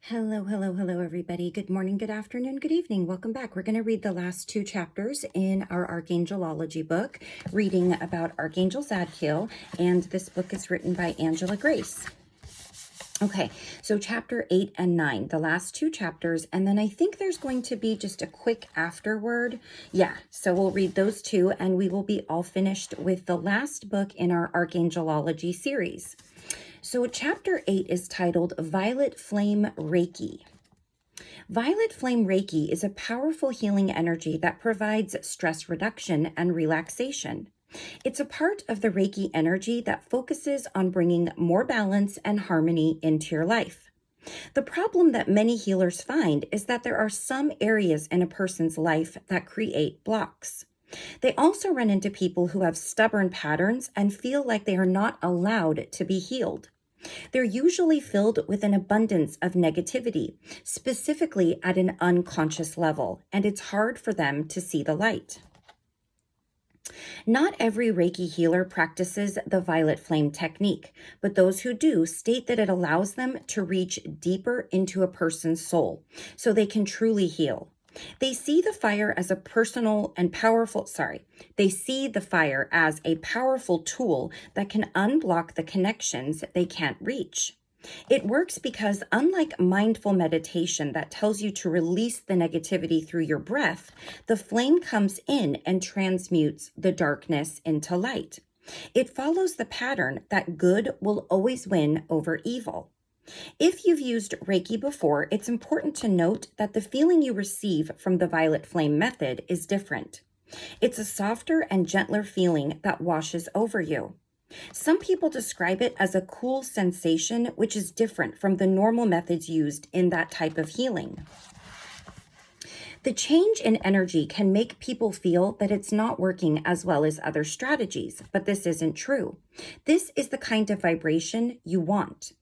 Hello, hello, hello, everybody. Good morning, good afternoon, good evening. Welcome back. We're going to read the last two chapters in our Archangelology book, reading about Archangel Zadkiel, and this book is written by Angela Grace. Okay, so chapter 8 and 9, the last two chapters, and then I think there's going to be just a quick afterword. Yeah, so we'll read those two, and we will be all finished with the last book in our Archangelology series. So chapter 8 is titled Violet Flame Reiki. Violet Flame Reiki is a powerful healing energy that provides stress reduction and relaxation. It's a part of the Reiki energy that focuses on bringing more balance and harmony into your life. The problem that many healers find is that there are some areas in a person's life that create blocks. They also run into people who have stubborn patterns and feel like they are not allowed to be healed. They're usually filled with an abundance of negativity, specifically at an unconscious level, and it's hard for them to see the light. Not every Reiki healer practices the violet flame technique, but those who do state that it allows them to reach deeper into a person's soul so they can truly heal. They see the fire as a powerful tool that can unblock the connections they can't reach. It works because, unlike mindful meditation that tells you to release the negativity through your breath, the flame comes in and transmutes the darkness into light. It follows the pattern that good will always win over evil. If you've used Reiki before, it's important to note that the feeling you receive from the violet flame method is different. It's a softer and gentler feeling that washes over you. Some people describe it as a cool sensation, which is different from the normal methods used in that type of healing. The change in energy can make people feel that it's not working as well as other strategies, but this isn't true. This is the kind of vibration you want.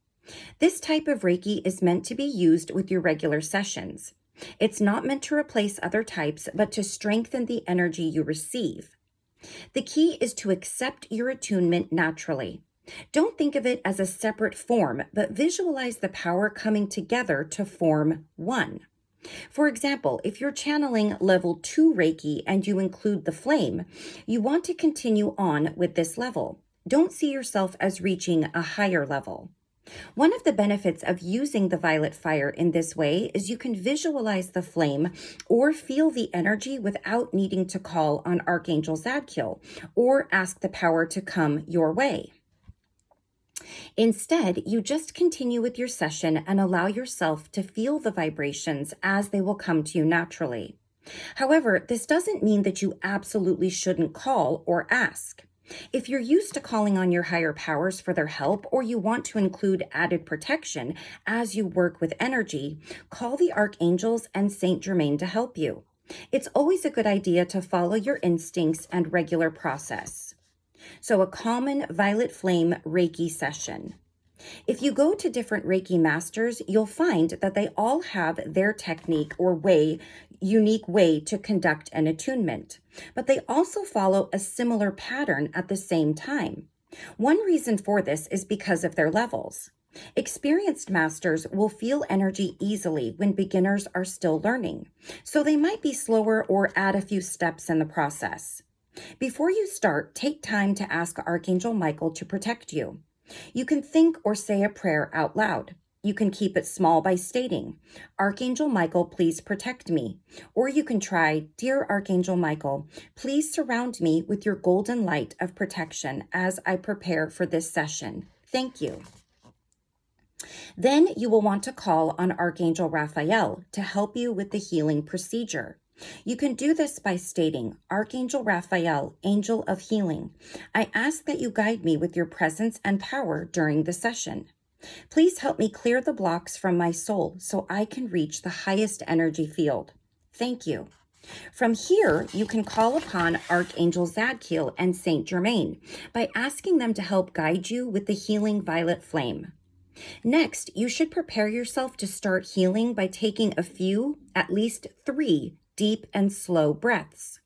This type of Reiki is meant to be used with your regular sessions. It's not meant to replace other types, but to strengthen the energy you receive. The key is to accept your attunement naturally. Don't think of it as a separate form, but visualize the power coming together to form one. For example, if you're channeling level 2 Reiki and you include the flame, you want to continue on with this level. Don't see yourself as reaching a higher level. One of the benefits of using the violet fire in this way is you can visualize the flame or feel the energy without needing to call on Archangel Zadkiel or ask the power to come your way. Instead, you just continue with your session and allow yourself to feel the vibrations as they will come to you naturally. However, this doesn't mean that you absolutely shouldn't call or ask. If you're used to calling on your higher powers for their help, or you want to include added protection as you work with energy, call the Archangels and Saint Germain to help you. It's always a good idea to follow your instincts and regular process. So a common violet flame Reiki session. If you go to different Reiki masters, you'll find that they all have their technique or unique way to conduct an attunement, but they also follow a similar pattern at the same time. One reason for this is because of their levels. Experienced masters will feel energy easily when beginners are still learning, so they might be slower or add a few steps in the process. Before you start, take time to ask Archangel Michael to protect you. You can think or say a prayer out loud. You can keep it small by stating, Archangel Michael, please protect me. Or you can try, Dear Archangel Michael, please surround me with your golden light of protection as I prepare for this session. Thank you. Then you will want to call on Archangel Raphael to help you with the healing procedure. You can do this by stating, Archangel Raphael, Angel of Healing, I ask that you guide me with your presence and power during the session. Please help me clear the blocks from my soul so I can reach the highest energy field. Thank you. From here, you can call upon Archangel Zadkiel and Saint Germain by asking them to help guide you with the healing violet flame. Next, you should prepare yourself to start healing by taking a few, at least 3, deep and slow breaths.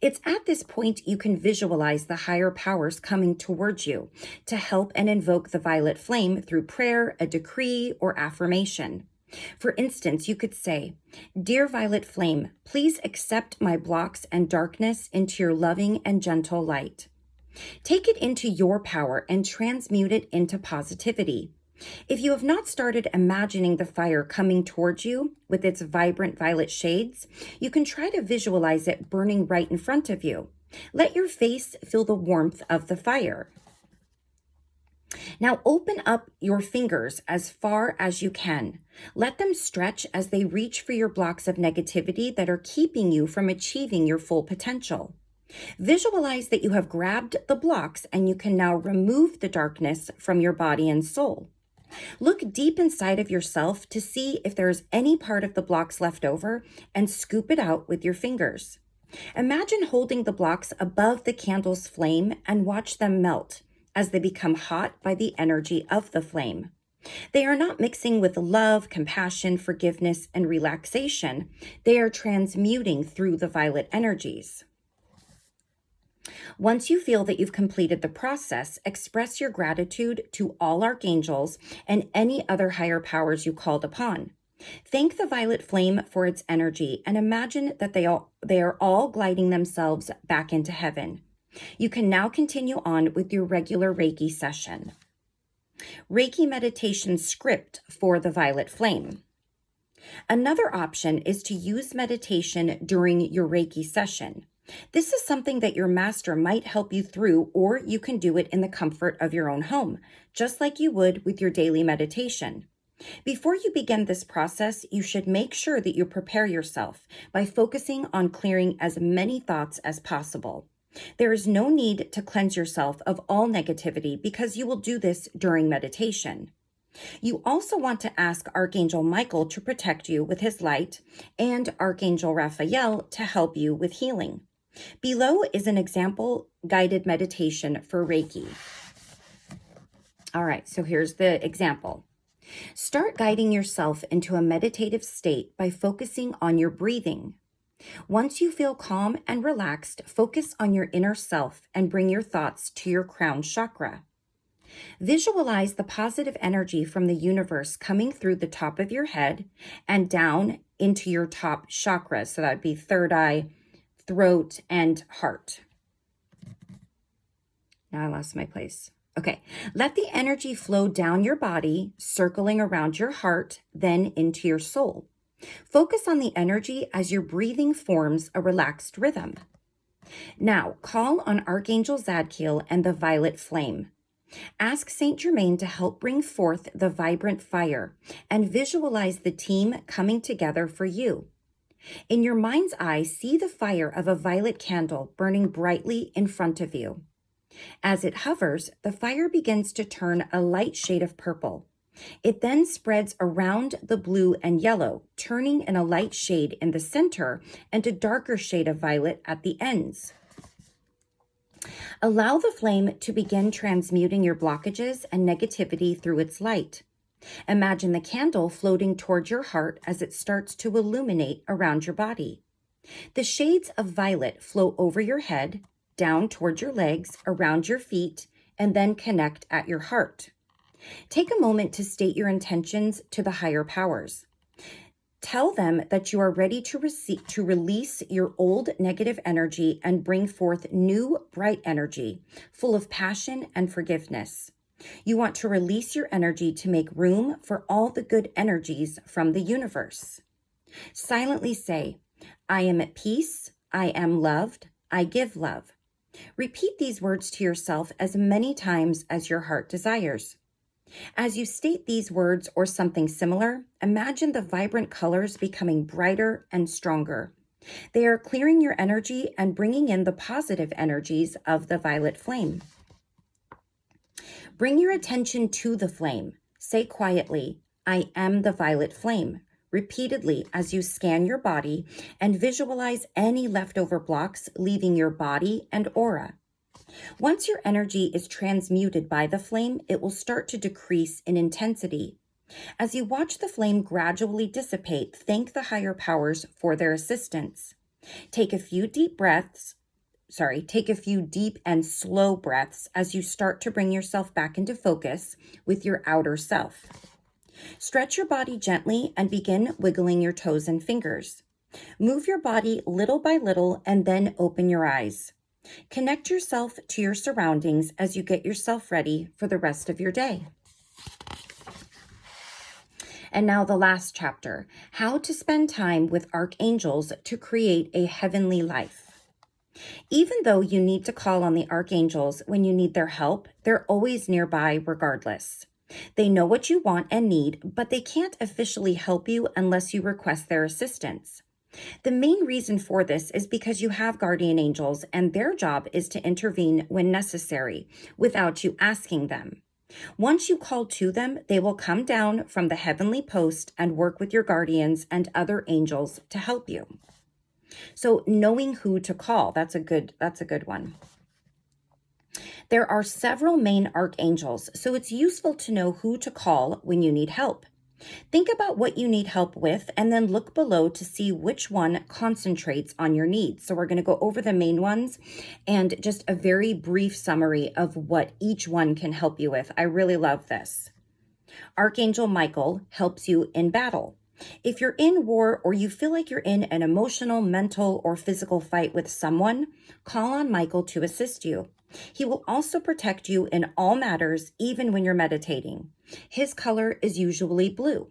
It's at this point you can visualize the higher powers coming towards you to help and invoke the violet flame through prayer, a decree, or affirmation. For instance, you could say, "Dear Violet Flame, please accept my blocks and darkness into your loving and gentle light." Take it into your power and transmute it into positivity. If you have not started imagining the fire coming towards you with its vibrant violet shades, you can try to visualize it burning right in front of you. Let your face feel the warmth of the fire. Now open up your fingers as far as you can. Let them stretch as they reach for your blocks of negativity that are keeping you from achieving your full potential. Visualize that you have grabbed the blocks and you can now remove the darkness from your body and soul. Look deep inside of yourself to see if there is any part of the blocks left over and scoop it out with your fingers. Imagine holding the blocks above the candle's flame and watch them melt as they become hot by the energy of the flame. They are not mixing with love, compassion, forgiveness, and relaxation. They are transmuting through the violet energies. Once you feel that you've completed the process, express your gratitude to all archangels and any other higher powers you called upon. Thank the violet flame for its energy and imagine that they are all gliding themselves back into heaven. You can now continue on with your regular Reiki session. Reiki meditation script for the violet flame. Another option is to use meditation during your Reiki session. This is something that your master might help you through, or you can do it in the comfort of your own home, just like you would with your daily meditation. Before you begin this process, you should make sure that you prepare yourself by focusing on clearing as many thoughts as possible. There is no need to cleanse yourself of all negativity because you will do this during meditation. You also want to ask Archangel Michael to protect you with his light and Archangel Raphael to help you with healing. Below is an example guided meditation for Reiki. All right, so here's the example. Start guiding yourself into a meditative state by focusing on your breathing. Once you feel calm and relaxed, focus on your inner self and bring your thoughts to your crown chakra. Visualize the positive energy from the universe coming through the top of your head and down into your top chakras. So that would be third eye, throat, and heart. Now I lost my place. Okay, let the energy flow down your body, circling around your heart, then into your soul. Focus on the energy as your breathing forms a relaxed rhythm. Now, call on Archangel Zadkiel and the violet flame. Ask Saint Germain to help bring forth the vibrant fire and visualize the team coming together for you. In your mind's eye, see the fire of a violet candle burning brightly in front of you. As it hovers, the fire begins to turn a light shade of purple. It then spreads around the blue and yellow, turning in a light shade in the center and a darker shade of violet at the ends. Allow the flame to begin transmuting your blockages and negativity through its light. Imagine the candle floating towards your heart as it starts to illuminate around your body. The shades of violet flow over your head, down towards your legs, around your feet, and then connect at your heart. Take a moment to state your intentions to the higher powers. Tell them that you are ready to release your old negative energy and bring forth new bright energy, full of passion and forgiveness. You want to release your energy to make room for all the good energies from the universe. Silently say, "I am at peace, I am loved, I give love." Repeat these words to yourself as many times as your heart desires. As you state these words or something similar, imagine the vibrant colors becoming brighter and stronger. They are clearing your energy and bringing in the positive energies of the violet flame. Bring your attention to the flame. Say quietly, "I am the violet flame," repeatedly as you scan your body and visualize any leftover blocks leaving your body and aura. Once your energy is transmuted by the flame, it will start to decrease in intensity. As you watch the flame gradually dissipate, thank the higher powers for their assistance. Take a few deep and slow breaths as you start to bring yourself back into focus with your outer self. Stretch your body gently and begin wiggling your toes and fingers. Move your body little by little and then open your eyes. Connect yourself to your surroundings as you get yourself ready for the rest of your day. And now the last chapter, how to spend time with archangels to create a heavenly life. Even though you need to call on the archangels when you need their help, they're always nearby regardless. They know what you want and need, but they can't officially help you unless you request their assistance. The main reason for this is because you have guardian angels and their job is to intervene when necessary without you asking them. Once you call to them, they will come down from the heavenly post and work with your guardians and other angels to help you. So knowing who to call, that's a good one. There are several main archangels, so it's useful to know who to call when you need help. Think about what you need help with and then look below to see which one concentrates on your needs. So we're going to go over the main ones and just a very brief summary of what each one can help you with. I really love this. Archangel Michael helps you in battle. If you're in war or you feel like you're in an emotional, mental, or physical fight with someone, call on Michael to assist you. He will also protect you in all matters, even when you're meditating. His color is usually blue.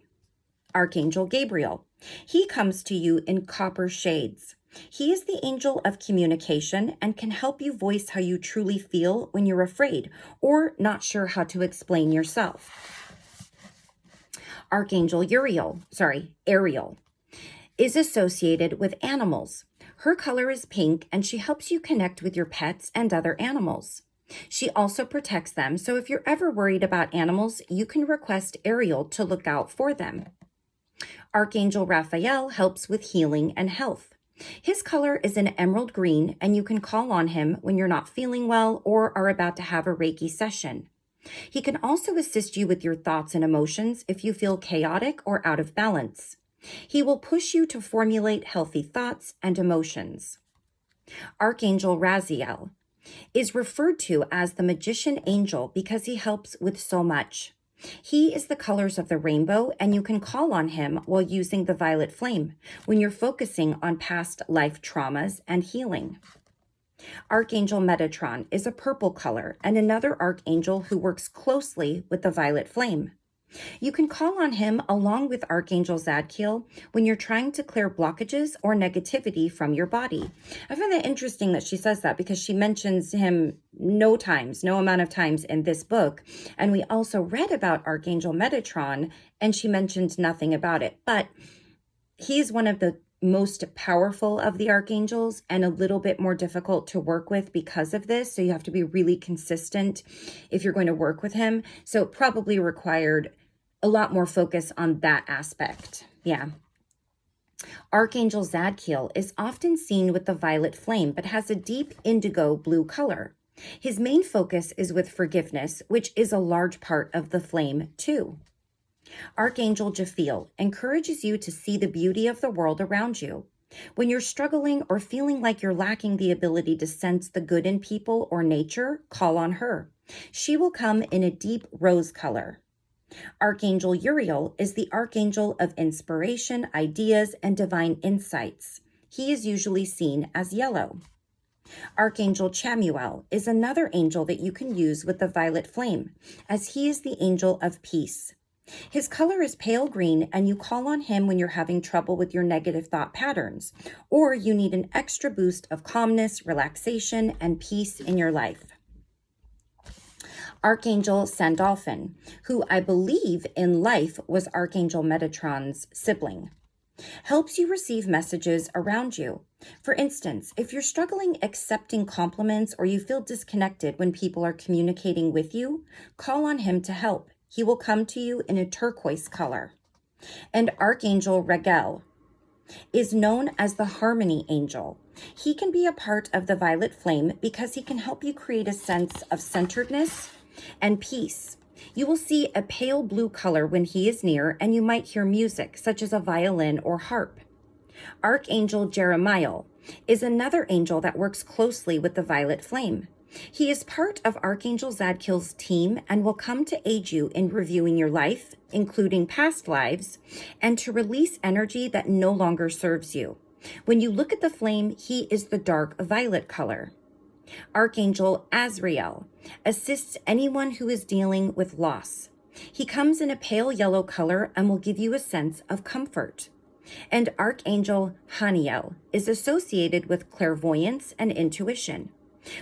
Archangel Gabriel. He comes to you in copper shades. He is the angel of communication and can help you voice how you truly feel when you're afraid or not sure how to explain yourself. Archangel Ariel is associated with animals. Her color is pink and she helps you connect with your pets and other animals. She also protects them, so if you're ever worried about animals, you can request Ariel to look out for them. Archangel Raphael helps with healing and health. His color is an emerald green and you can call on him when you're not feeling well or are about to have a Reiki session. He can also assist you with your thoughts and emotions if you feel chaotic or out of balance. He will push you to formulate healthy thoughts and emotions. Archangel Raziel is referred to as the magician angel because he helps with so much. He is the colors of the rainbow, and you can call on him while using the violet flame when you're focusing on past life traumas and healing. Archangel Metatron is a purple color and another archangel who works closely with the violet flame. You can call on him along with Archangel Zadkiel when you're trying to clear blockages or negativity from your body. I find that interesting that she says that because she mentions him no amount of times in this book. And we also read about Archangel Metatron and she mentioned nothing about it. But he's one of the most powerful of the archangels and a little bit more difficult to work with because of this. So you have to be really consistent if you're going to work with him. So it probably required a lot more focus on that aspect. Yeah. Archangel Zadkiel is often seen with the violet flame, but has a deep indigo blue color. His main focus is with forgiveness, which is a large part of the flame too. Archangel Jophiel encourages you to see the beauty of the world around you. When you're struggling or feeling like you're lacking the ability to sense the good in people or nature, call on her. She will come in a deep rose color. Archangel Uriel is the archangel of inspiration, ideas, and divine insights. He is usually seen as yellow. Archangel Chamuel is another angel that you can use with the violet flame, as he is the angel of peace. His color is pale green, and you call on him when you're having trouble with your negative thought patterns, or you need an extra boost of calmness, relaxation, and peace in your life. Archangel Sandalphon, who I believe in life was Archangel Metatron's sibling, helps you receive messages around you. For instance, if you're struggling accepting compliments or you feel disconnected when people are communicating with you, call on him to help. He will come to you in a turquoise color. And Archangel Regel is known as the harmony angel. He can be a part of the violet flame because he can help you create a sense of centeredness and peace. You will see a pale blue color when he is near, and you might hear music such as a violin or harp. Archangel Jeremiah is another angel that works closely with the violet flame. He is part of Archangel Zadkiel's team and will come to aid you in reviewing your life, including past lives, and to release energy that no longer serves you. When you look at the flame, he is the dark violet color. Archangel Azrael assists anyone who is dealing with loss. He comes in a pale yellow color and will give you a sense of comfort. And Archangel Haniel is associated with clairvoyance and intuition.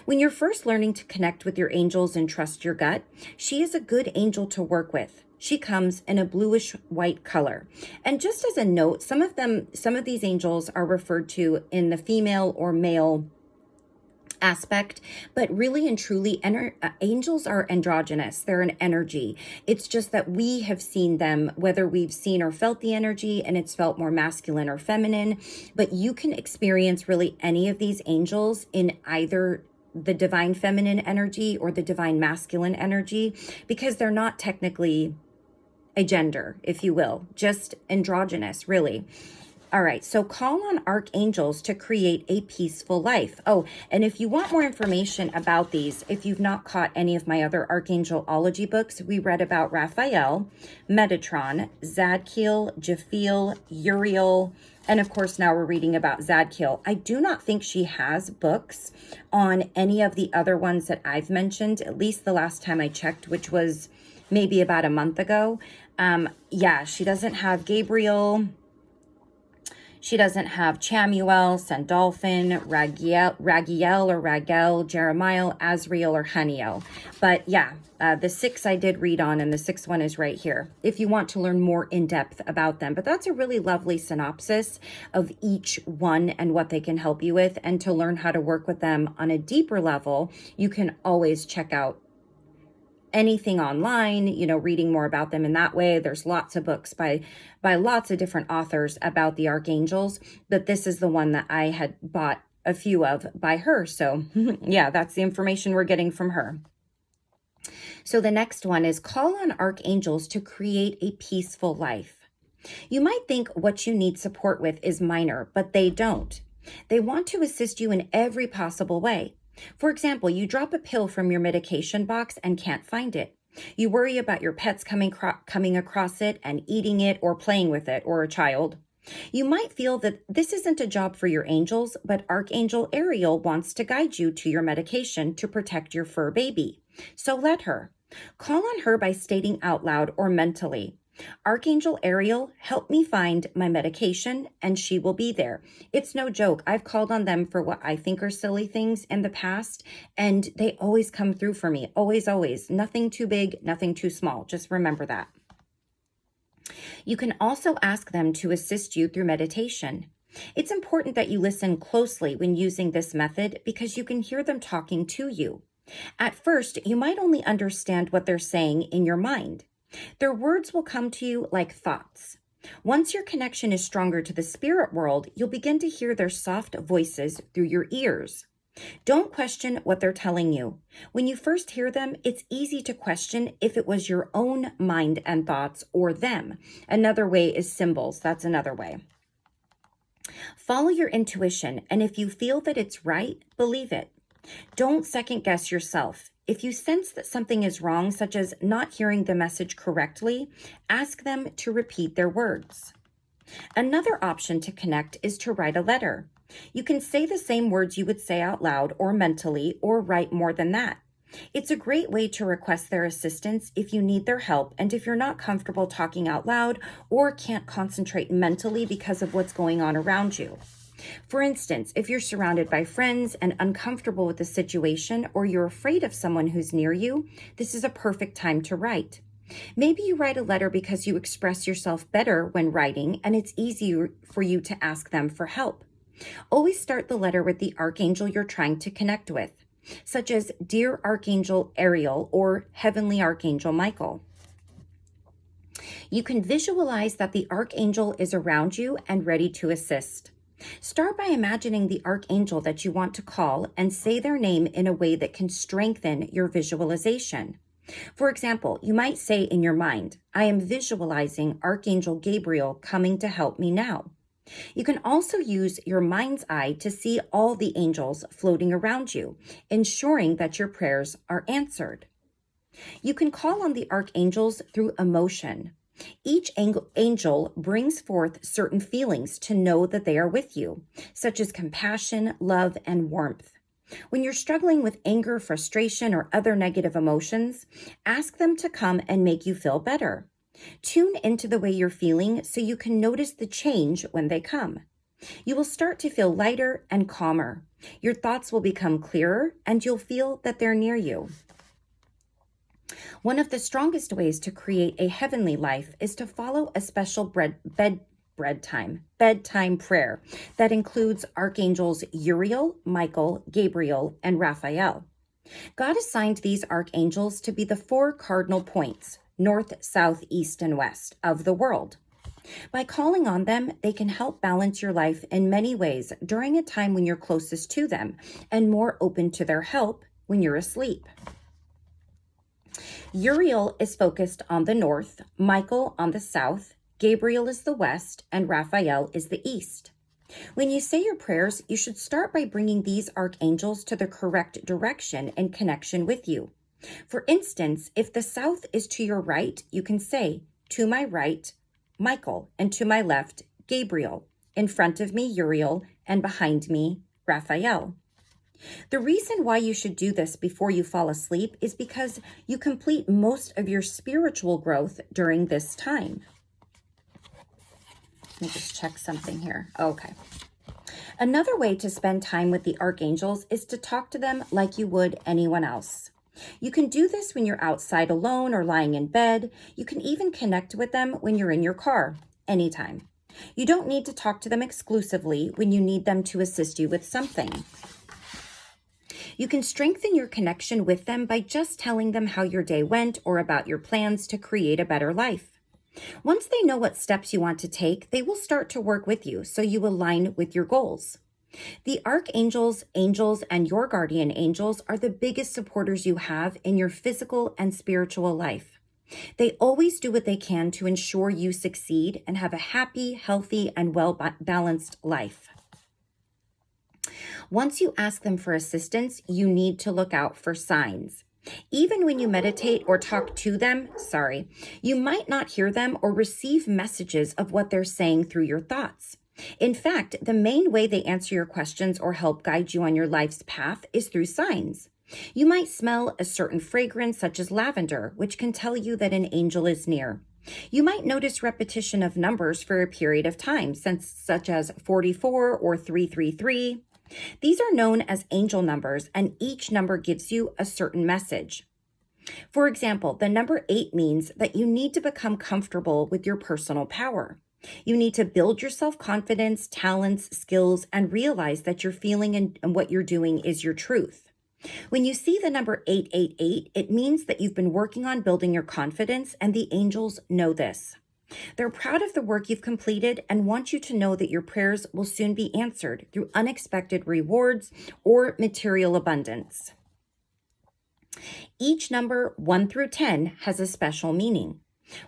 When you're first learning to connect with your angels and trust your gut, she is a good angel to work with. She comes in a bluish white color. And just as a note, some of these angels are referred to in the female or male aspect, but really and truly angels are androgynous. They're an energy. It's just that we have seen them, whether we've seen or felt the energy and it's felt more masculine or feminine, but you can experience really any of these angels in either the divine feminine energy or the divine masculine energy, because they're not technically a gender, if you will, just androgynous, really. All right, so call on archangels to create a peaceful life. Oh, and if you want more information about these, if you've not caught any of my other Archangelology books, we read about Raphael, Metatron, Zadkiel, Japhiel, Uriel, and of course now we're reading about Zadkiel. I do not think she has books on any of the other ones that I've mentioned, at least the last time I checked, which was maybe about a month ago. Yeah, she doesn't have Gabriel. She doesn't have Chamuel, Sandalphon, Ragiel or Ragel, Jeremiah, Azrael, or Haniel. But yeah, the 6 I did read on, and the 6th one is right here, if you want to learn more in depth about them. But that's a really lovely synopsis of each one and what they can help you with. And to learn how to work with them on a deeper level, you can always check out anything online, reading more about them in that way. There's lots of books by lots of different authors about the archangels, but this is the one that I had bought a few of by her. So yeah, that's the information we're getting from her. So the next one is call on archangels to create a peaceful life. You might think what you need support with is minor, but they don't. They want to assist you in every possible way. For example, you drop a pill from your medication box and can't find it. You worry about your pets coming across it and eating it or playing with it, or a child. You might feel that this isn't a job for your angels, but Archangel Ariel wants to guide you to your medication to protect your fur baby. So let her. Call on her by stating out loud or mentally, Archangel Ariel, help me find my medication, and she will be there. It's no joke. I've called on them for what I think are silly things in the past, and they always come through for me. Always, always. Nothing too big, nothing too small. Just remember that. You can also ask them to assist you through meditation. It's important that you listen closely when using this method because you can hear them talking to you. At first, you might only understand what they're saying in your mind. Their words will come to you like thoughts. Once your connection is stronger to the spirit world, you'll begin to hear their soft voices through your ears. Don't question what they're telling you. When you first hear them, it's easy to question if it was your own mind and thoughts or them. Another way is symbols. That's another way. Follow your intuition, and if you feel that it's right, believe it. Don't second guess yourself. If you sense that something is wrong, such as not hearing the message correctly, ask them to repeat their words. Another option to connect is to write a letter. You can say the same words you would say out loud or mentally, or write more than that. It's a great way to request their assistance if you need their help and if you're not comfortable talking out loud or can't concentrate mentally because of what's going on around you. For instance, if you're surrounded by friends and uncomfortable with the situation, or you're afraid of someone who's near you, this is a perfect time to write. Maybe you write a letter because you express yourself better when writing, and it's easier for you to ask them for help. Always start the letter with the archangel you're trying to connect with, such as Dear Archangel Ariel or Heavenly Archangel Michael. You can visualize that the archangel is around you and ready to assist. Start by imagining the archangel that you want to call and say their name in a way that can strengthen your visualization. For example, you might say in your mind, I am visualizing Archangel Gabriel coming to help me now. You can also use your mind's eye to see all the angels floating around you, ensuring that your prayers are answered. You can call on the archangels through emotion. Each angel brings forth certain feelings to know that they are with you, such as compassion, love, and warmth. When you're struggling with anger, frustration, or other negative emotions, ask them to come and make you feel better. Tune into the way you're feeling so you can notice the change when they come. You will start to feel lighter and calmer. Your thoughts will become clearer, and you'll feel that they're near you. One of the strongest ways to create a heavenly life is to follow a special bedtime prayer that includes Archangels Uriel, Michael, Gabriel, and Raphael. God assigned these archangels to be the 4 cardinal points, north, south, east, and west, of the world. By calling on them, they can help balance your life in many ways during a time when you're closest to them and more open to their help when you're asleep. Uriel is focused on the north, Michael on the south, Gabriel is the west, and Raphael is the east. When you say your prayers, you should start by bringing these archangels to the correct direction in connection with you. For instance, if the south is to your right, you can say, "To my right, Michael, and to my left, Gabriel. In front of me, Uriel, and behind me, Raphael." The reason why you should do this before you fall asleep is because you complete most of your spiritual growth during this time. Let me just check something here. Okay. Another way to spend time with the archangels is to talk to them like you would anyone else. You can do this when you're outside alone or lying in bed. You can even connect with them when you're in your car, anytime. You don't need to talk to them exclusively when you need them to assist you with something. You can strengthen your connection with them by just telling them how your day went or about your plans to create a better life. Once they know what steps you want to take, they will start to work with you so you align with your goals. The archangels, angels, and your guardian angels are the biggest supporters you have in your physical and spiritual life. They always do what they can to ensure you succeed and have a happy, healthy, and well-balanced life. Once you ask them for assistance, you need to look out for signs. Even when you meditate or talk to them, you might not hear them or receive messages of what they're saying through your thoughts. In fact, the main way they answer your questions or help guide you on your life's path is through signs. You might smell a certain fragrance such as lavender, which can tell you that an angel is near. You might notice repetition of numbers for a period of time, such as 44 or 333. These are known as angel numbers, and each number gives you a certain message. For example, the number 8 means that you need to become comfortable with your personal power. You need to build your self-confidence, talents, skills, and realize that your feeling and what you're doing is your truth. When you see the number 888, it means that you've been working on building your confidence, and the angels know this. They're proud of the work you've completed and want you to know that your prayers will soon be answered through unexpected rewards or material abundance. Each number 1 through 10 has a special meaning.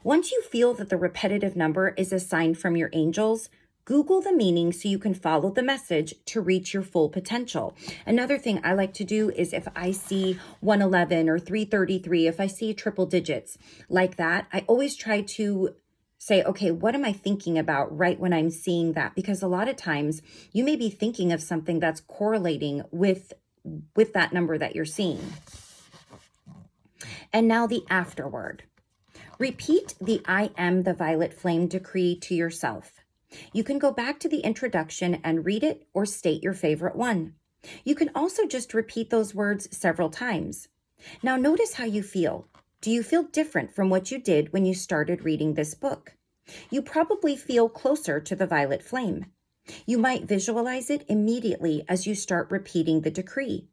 Once you feel that the repetitive number is a sign from your angels, Google the meaning so you can follow the message to reach your full potential. Another thing I like to do is if I see 111 or 333, if I see triple digits like that, I always try to say, okay, what am I thinking about right when I'm seeing that? Because a lot of times you may be thinking of something that's correlating with that number that you're seeing. And now the afterword. Repeat the "I am the violet flame" decree to yourself. You can go back to the introduction and read it or state your favorite one. You can also just repeat those words several times. Now notice how you feel. Do you feel different from what you did when you started reading this book? You probably feel closer to the violet flame. You might visualize it immediately as you start repeating the decree.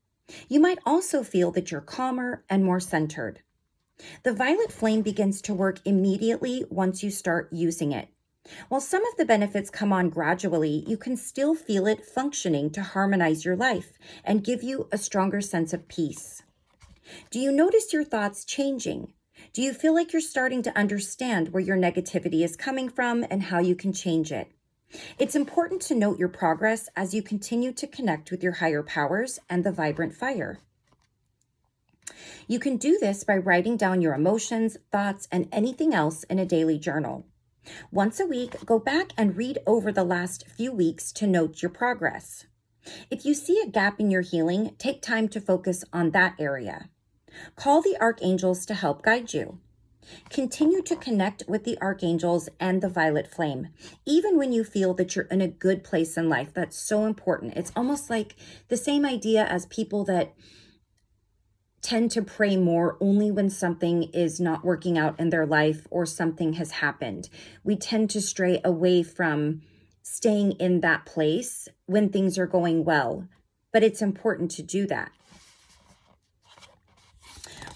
You might also feel that you're calmer and more centered. The violet flame begins to work immediately once you start using it. While some of the benefits come on gradually, you can still feel it functioning to harmonize your life and give you a stronger sense of peace. Do you notice your thoughts changing? Do you feel like you're starting to understand where your negativity is coming from and how you can change it? It's important to note your progress as you continue to connect with your higher powers and the vibrant fire. You can do this by writing down your emotions, thoughts, and anything else in a daily journal. Once a week, go back and read over the last few weeks to note your progress. If you see a gap in your healing, take time to focus on that area. Call the archangels to help guide you. Continue to connect with the archangels and the violet flame, even when you feel that you're in a good place in life. That's so important. It's almost like the same idea as people that tend to pray more only when something is not working out in their life or something has happened. We tend to stray away from staying in that place when things are going well, but it's important to do that.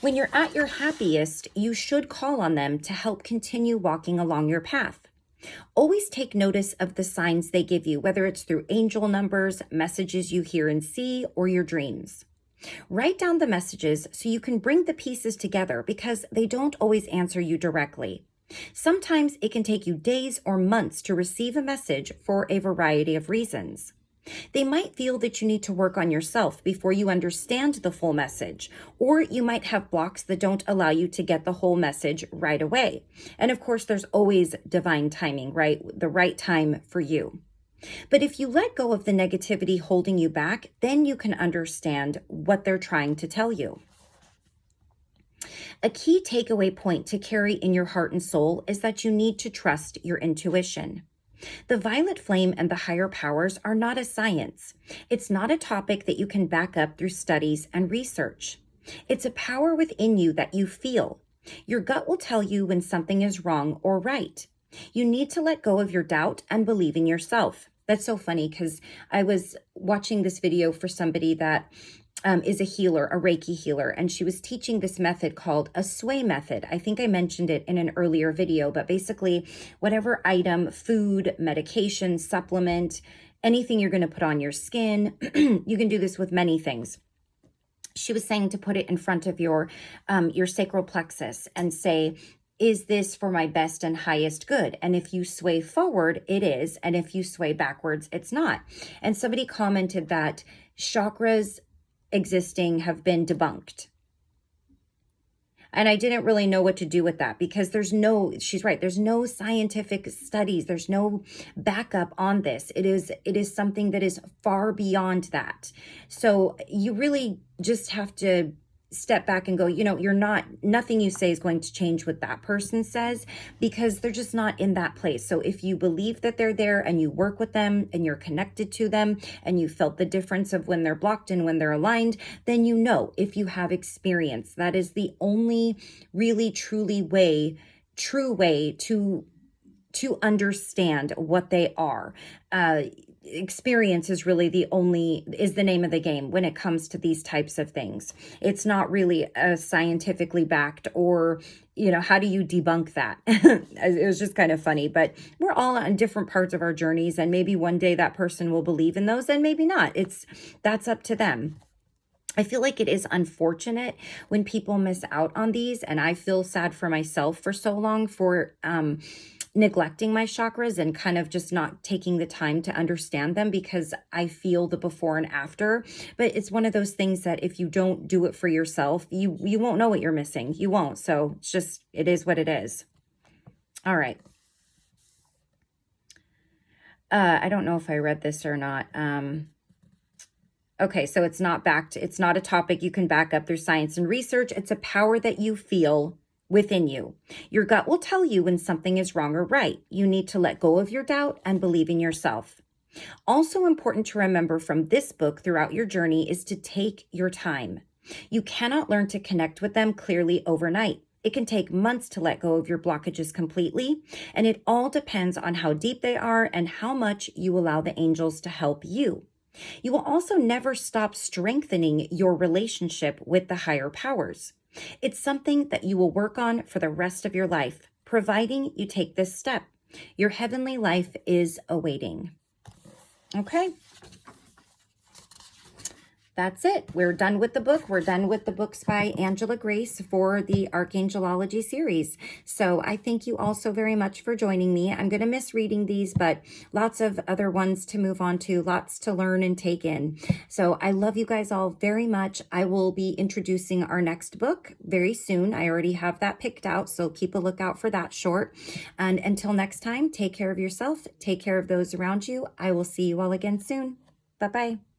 When you're at your happiest, you should call on them to help continue walking along your path. Always take notice of the signs they give you, whether it's through angel numbers, messages you hear and see, or your dreams. Write down the messages so you can bring the pieces together because they don't always answer you directly. Sometimes it can take you days or months to receive a message for a variety of reasons. They might feel that you need to work on yourself before you understand the full message, or you might have blocks that don't allow you to get the whole message right away. And of course, there's always divine timing, right? The right time for you. But if you let go of the negativity holding you back, then you can understand what they're trying to tell you. A key takeaway point to carry in your heart and soul is that you need to trust your intuition. The violet flame and the higher powers are not a science. It's not a topic that you can back up through studies and research. It's a power within you that you feel. Your gut will tell you when something is wrong or right. You need to let go of your doubt and believe in yourself. That's so funny because I was watching this video for somebody that is a healer, a Reiki healer, and she was teaching this method called a sway method. I think I mentioned it in an earlier video, but basically whatever item, food, medication, supplement, anything you're going to put on your skin, you can do this with many things. She was saying to put it in front of your sacral plexus and say, is this for my best and highest good? And if you sway forward, it is. And if you sway backwards, it's not. And somebody commented that chakras existing have been debunked. And I didn't really know what to do with that because she's right, there's no scientific studies, there's no backup on this. It is something that is far beyond that. So you really just have to step back and go, nothing you say is going to change what that person says because they're just not in that place. So if you believe that they're there and you work with them and you're connected to them and you felt the difference of when they're blocked and when they're aligned, then if you have experience, that is the only really true way to understand what they are. Experience is really is the name of the game when it comes to these types of things. It's not really scientifically backed or, how do you debunk that? It was just kind of funny, but we're all on different parts of our journeys and maybe one day that person will believe in those and maybe not. That's up to them. I feel like it is unfortunate when people miss out on these, and I feel sad for myself for so long for neglecting my chakras and kind of just not taking the time to understand them because I feel the before and after. But it's one of those things that if you don't do it for yourself, you won't know what you're missing. You won't. So it is what it is. All right. I don't know if I read this or not. Okay, so it's not a topic you can back up through science and research. It's a power that you feel within you. Your gut will tell you when something is wrong or right. You need to let go of your doubt and believe in yourself. Also important to remember from this book throughout your journey is to take your time. You cannot learn to connect with them clearly overnight. It can take months to let go of your blockages completely, and it all depends on how deep they are and how much you allow the angels to help you. You will also never stop strengthening your relationship with the higher powers. It's something that you will work on for the rest of your life, providing you take this step. Your heavenly life is awaiting. Okay. That's it. We're done with the book. We're done with the books by Angela Grace for the Archangelology series. So I thank you all so very much for joining me. I'm going to miss reading these, but lots of other ones to move on to, lots to learn and take in. So I love you guys all very much. I will be introducing our next book very soon. I already have that picked out, so keep a lookout for that short. And until next time, take care of yourself, take care of those around you. I will see you all again soon. Bye-bye.